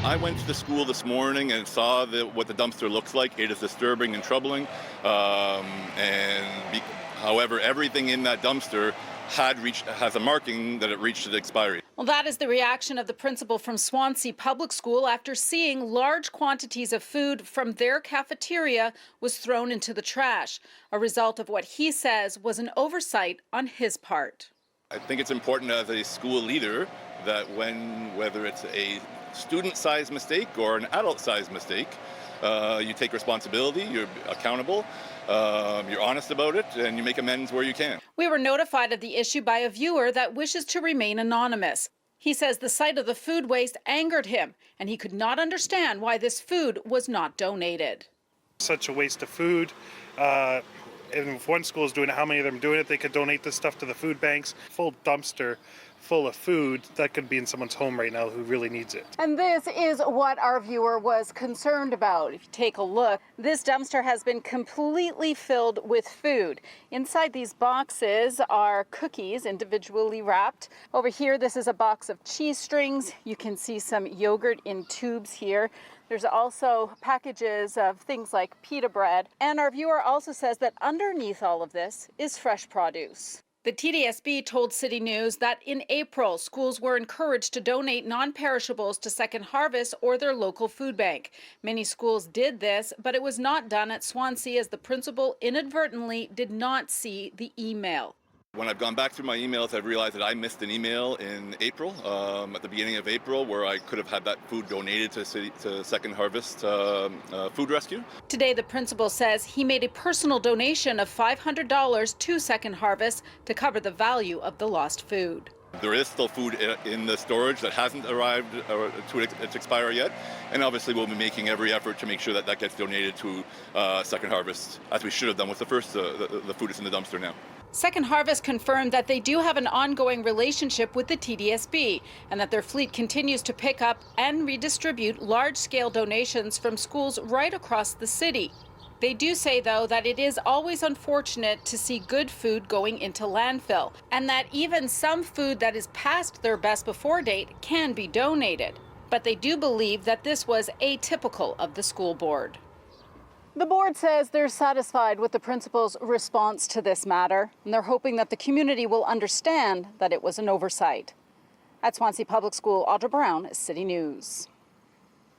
I went to the school this morning and saw what the dumpster looks like. It is disturbing and troubling. However, everything in that dumpster has a marking that it reached its expiry. Well, that is the reaction of the principal from Swansea Public School after seeing large quantities of food from their cafeteria was thrown into the trash, a result of what he says was an oversight on his part. I think it's important as a school leader that whether it's a student-sized mistake or an adult-sized mistake, you take responsibility, you're accountable, you're honest about it, and you make amends where you can. We were notified of the issue by a viewer that wishes to remain anonymous. He says the sight of the food waste angered him, and he could not understand why this food was not donated. Such a waste of food. And if one school is doing it, how many of them are doing it? They could donate this stuff to the food banks. Full dumpster full of food that could be in someone's home right now who really needs it. And this is what our viewer was concerned about. If you take a look, this dumpster has been completely filled with food. Inside these boxes are cookies individually wrapped. Over here, this is a box of cheese strings. You can see some yogurt in tubes here. There's also packages of things like pita bread. And our viewer also says that underneath all of this is fresh produce. The TDSB told City News that in April, schools were encouraged to donate non-perishables to Second Harvest or their local food bank. Many schools did this, but it was not done at Swansea as the principal inadvertently did not see the email. When I've gone back through my emails, I've realized that I missed an email in April, at the beginning of April, where I could have had that food donated to Second Harvest Food Rescue. Today, the principal says he made a personal donation of $500 to Second Harvest to cover the value of the lost food. There is still food in the storage that hasn't arrived to its expiry yet, and obviously we'll be making every effort to make sure that that gets donated to Second Harvest, as we should have done with the first the food that's in the dumpster now. Second Harvest confirmed that they do have an ongoing relationship with the TDSB and that their fleet continues to pick up and redistribute large-scale donations from schools right across the city. They do say, though, that it is always unfortunate to see good food going into landfill and that even some food that is past their best before date can be donated. But they do believe that this was atypical of the school board. The board says they're satisfied with the principal's response to this matter, and they're hoping that the community will understand that it was an oversight. At Swansea Public School, Audra Brown, City News.